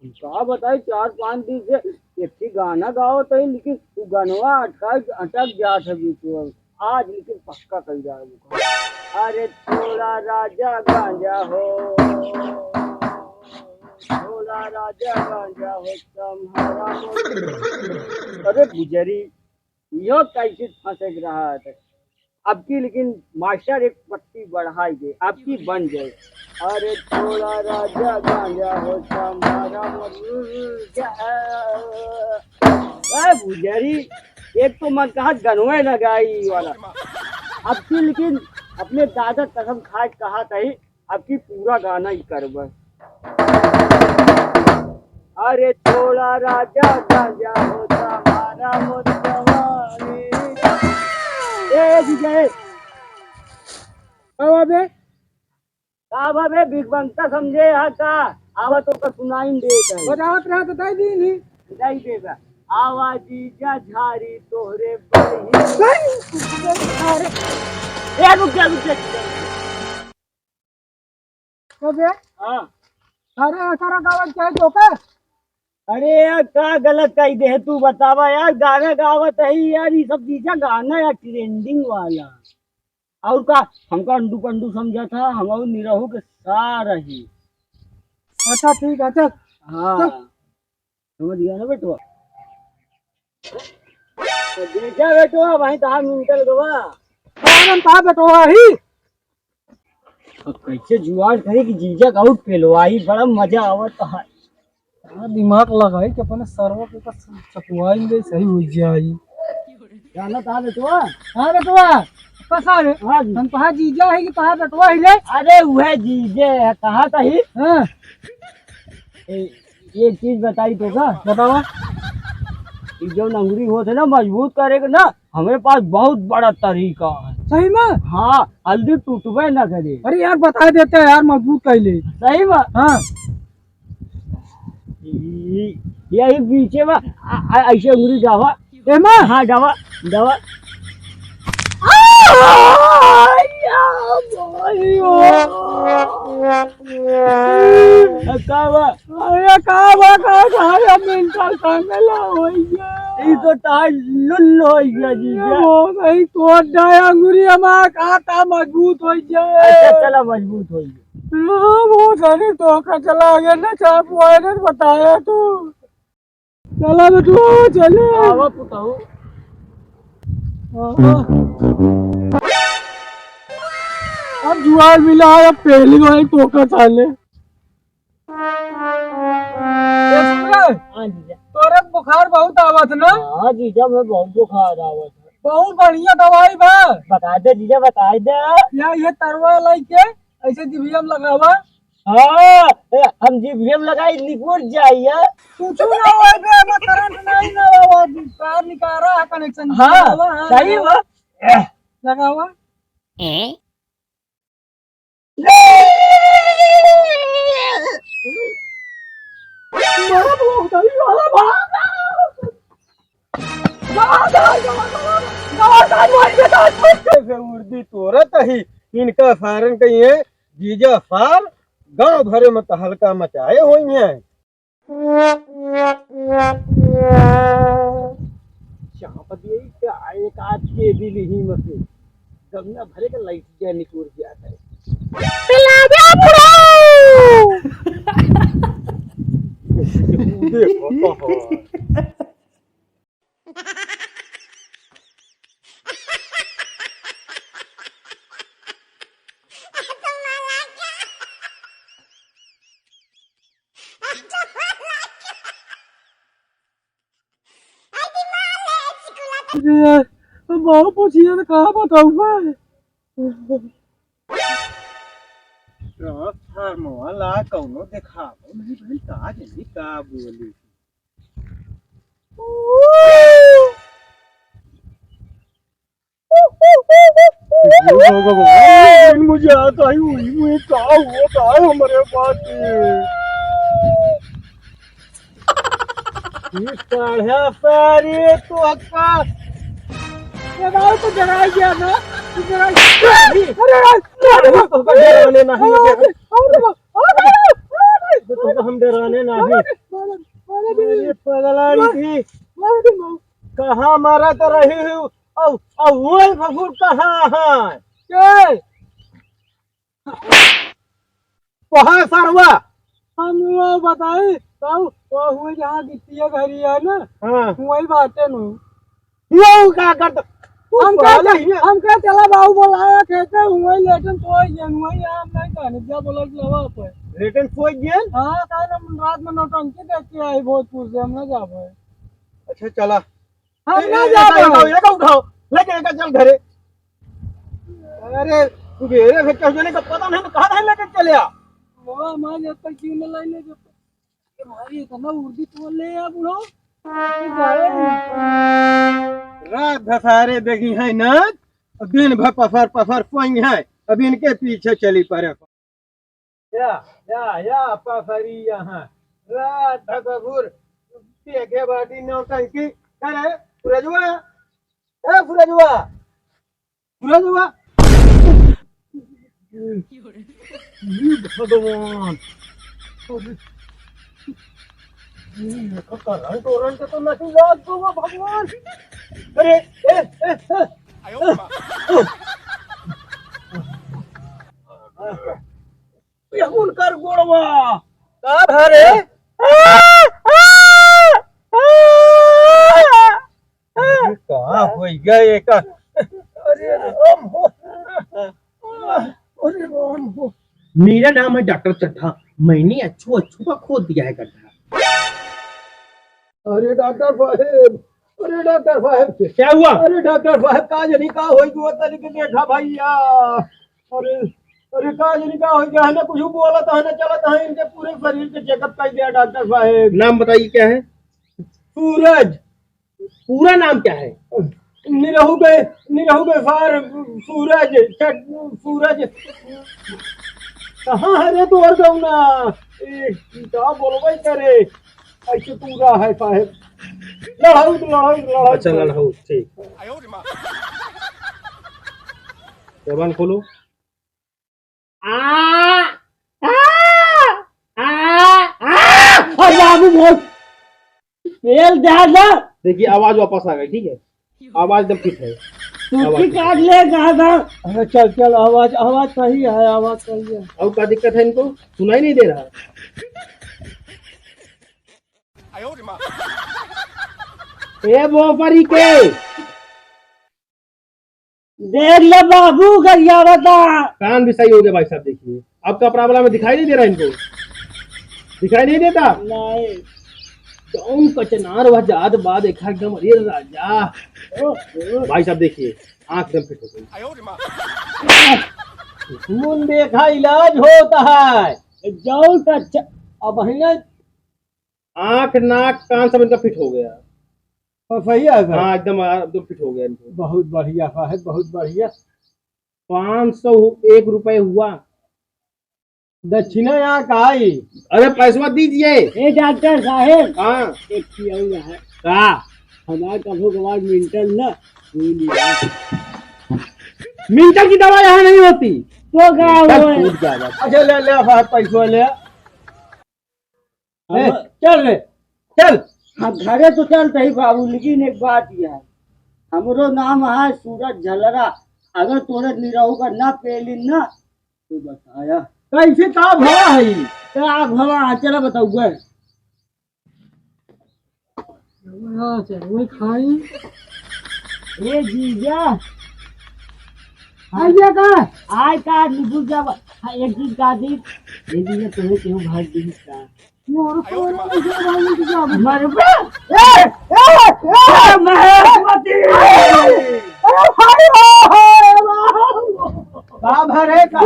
का बताई 4-5 दिन से एक ही गाना गाओ तो लेकिन तू गनवा अटक जात है बीच में। आज लेकिन पक्का कर जाएगा। अरे थोड़ा राजा गांजा हो, थोड़ा राजा गांजा हो तुम्हारा अरे गुजरी यो कैसे फंस रहा है। अब की लेकिन मास्टर एक पट्टी बढ़ाई दे, आपकी बन जाए। अरे थोड़ा राजा गांजा हो हमारा गुजरी एक तो मन कहा गनवे लगाई वाला। अब की लेकिन अपने दादा कसम खाए कहा था ही अब की पूरा गाना ही करब। अरे थोड़ा राजा गांजा हो हमारा मुद्दवानी ए विजय अबे का बे बिग बनता समझे हा का आवा तो का सुनाई देता है बतावत रहा तो दई दी नहीं दई देगा आवाजी जा झारी तोहरे बही अरे ए रुक जा अबे हां अरे सारा गावत क्या जोका। अरे यार क्या गलत कही दे तू बतावा यार गाना गावत है यार ये सब चीजें गाना यार ट्रेंडिंग वाला और का हमका अंडू पंडू समझा था हम निरहू के सारा ही। अच्छा ठीक है चल हाँ समझ गया ना बेटवा। तो देखा बेटवा वहीं कहा मिंटल गवा कहा बेटवा ही कैसे जुआर करे कि जीजा आउट पेलवाई बड़ा मजा आवत है। दिमाग लगाई कि अपने सर्व के पास चपवाई दे सही हो जाई गाना था बेटवा। हां बेटवा कसा रे हां हम कहा जीजा है कि कहा बेटवा हिले। अरे वह जीजे है कहा था ही हां ये चीज बताई तो का बतावा जो नंगरी हो थे ना मजबूत करेगा ना हमारे पास बहुत बड़ा तरीका है। सही में हाँ हल्दी टूटबे ना करे। अरे यार बता देते हैं यार मजबूत कर ले सही में हाँ यही पीछे में ऐसे अंगुरी जावा एमा हाँ जावा जावा तो तार लुल्ल हो गया जी नहीं तो अंगुरी हमारा खाता मजबूत हो जाए। अच्छा चला मजबूत हो गया वो सारे तो का चला गया ना चाप वायरस बताया तो चला बेटू चले आवा पुताऊ अब जुआर मिला है अब पहली बार टोका चाले तोरे बुखार बहुत आवत ना। हाँ जीजा में बहुत बुखार आवत है बहुत बढ़िया दवाई बा बता दे जीजा बता दे या ये तरवा लेके ऐसे जीभीएम लगावा। हाँ हम जीभीएम लगाई निकुर जाइए कुछ ना होए बे मैं करंट नहीं ना वो कार निकाल रहा है कनेक्शन। हाँ सही हुआ लगावा उर्दी तोरत ही इनका फारन कही है जीजा फार गांव भरे में हल्का मचाए हुई है। एक आज के दिल ही में से गंगा भरे का लाइट क्या निकल जाता है बहुत पूछिए ना कहा बताऊंगा ला कौनो देखावो नहीं भाई का जल्दी का बोली भगवान मुझे आता ही हुई मुझे क्या हुआ था हमारे पास काढ़ा पारे तो अक्का ये तो जरा गया ना जरा अरे तो हम डराने नहीं। अरे पगलानी थी, कहाँ मारा तो रही हूँ। अब वो फफूर कहाँ है? के कहाँ सरवा? हम वो बताई तो वो हुए जहाँ गिट्टिया घरी है ना, हाँ वही बातें नहीं। यो क्या करता? हम क्या चला बाबू बोलाया कहते हुए लेकिन कोई जनवई हम नहीं जाने क्या बोला कि लवा पे लेकिन कोई गेल। हाँ कल हम रात में नौटंकी देख के आई भोजपुर से, हम ना जा पाए। अच्छा चला, हम ना जा पाए। उठाओ लेके चल घरे। अरे तुझे फिर कहने का पता नहीं तो कहाँ नहीं लेके चले आ। वो हमारे जब तक क्यों न लाइने जब तक हमारी इतना उर्दी तो ले आ बुढ़ो रात भसारे देखी है ना, दिन भर पफर पफर पोई है, अब इनके पीछे चली पड़े। या पफरी यहाँ रात भर देखे बाटी नौटंकी करे। सूरजवा, ए सूरजवा, सूरजवा, भगवान तोरण के तो नहीं याद दूंगा भगवान। अरे कर गोड़वा का भरे कहाँ हो गए का। अरे राम हो, अरे राम हो। मेरा नाम है डॉक्टर चड्ढा, मैंने अच्छू अच्छू का खोद दिया है गड्ढा। अरे डॉक्टर साहब, अरे डॉक्टर साहब क्या हुआ? अरे डॉक्टर साहब का जनी का होई जो तरीके देखा भैया। अरे अरे का जनी का होई गया है, कुछ बोला था ना, चला था इनके पूरे शरीर के चेकअप कर दिया डॉक्टर साहब। नाम बताइए क्या है? सूरज। पूरा नाम क्या है? निरहु के फार सूरज सूरज। कहाँ है रे तू और गौना? क्या बोलबे करे, ऐसे पूरा है साहब। लड़ाऊ। अच्छा लड़ाऊ, ठीक। जबान खोलो। बाबू बहुत तेल ज्यादा। देखिए आवाज वापस आ गई, ठीक है, आवाज एकदम फिट है। टूटी काट ले कहा था। अरे चल आवाज सही है, आवाज सही है। और क्या दिक्कत है इनको? सुनाई नहीं दे रहा? ए बोपरी के देख ले बाबू गरिया बता। कान भी सही हो गया भाई साहब। देखिए आपका प्रॉब्लम दिखाई नहीं दे रहा इनको? दिखाई नहीं देता? नहीं कौन कचनार वह जात बाद एक एकदम। अरे राजा भाई साहब देखिए आंख एकदम फिट हो गई। खून देखा इलाज होता है। जाओ अच्छा। अब है आंख नाक कान सब इनका फिट हो गया। सही है सर। हाँ एकदम फिट हो गया इनको। बहुत बढ़िया साहब, बहुत बढ़िया। 501 रुपए हुआ। दक्षिणा यहाँ का आई। अरे पैसा दीजिए। ए डॉक्टर साहेब, हाँ एक किया है का हमारे कभी कभार मिंटल ना मिंटल की दवा यहाँ नहीं होती तो क्या हुआ? अच्छा ले साहब पैसा ले। चल रे चल। हम घरे तो चलते ही बाबू, लेकिन एक बात यह है, हमरो नाम है सूरज झलरा। अगर तोरे निरहू का ना पेलिन ना तो बताया कैसे का भला है? क्या भला चला बताऊंगा। खाई ये जीजा आइए का आय का निबुल जा एक चीज का दी ये भी तुम्हें क्यों भाग दी का हमारे का भरे का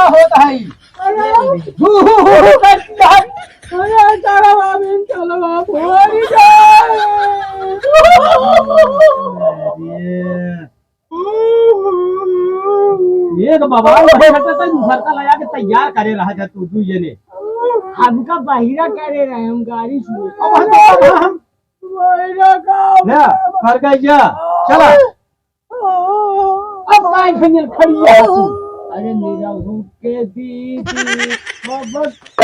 होता है एक बवाल सरका लगा के तैयार करे रहा था तू ये ने। हमका बाहिरा करे रहे हम गाड़ी से हम कर गया चला। अब काय फिर खड़ी है अरे निरहू के बीच मोहब्बत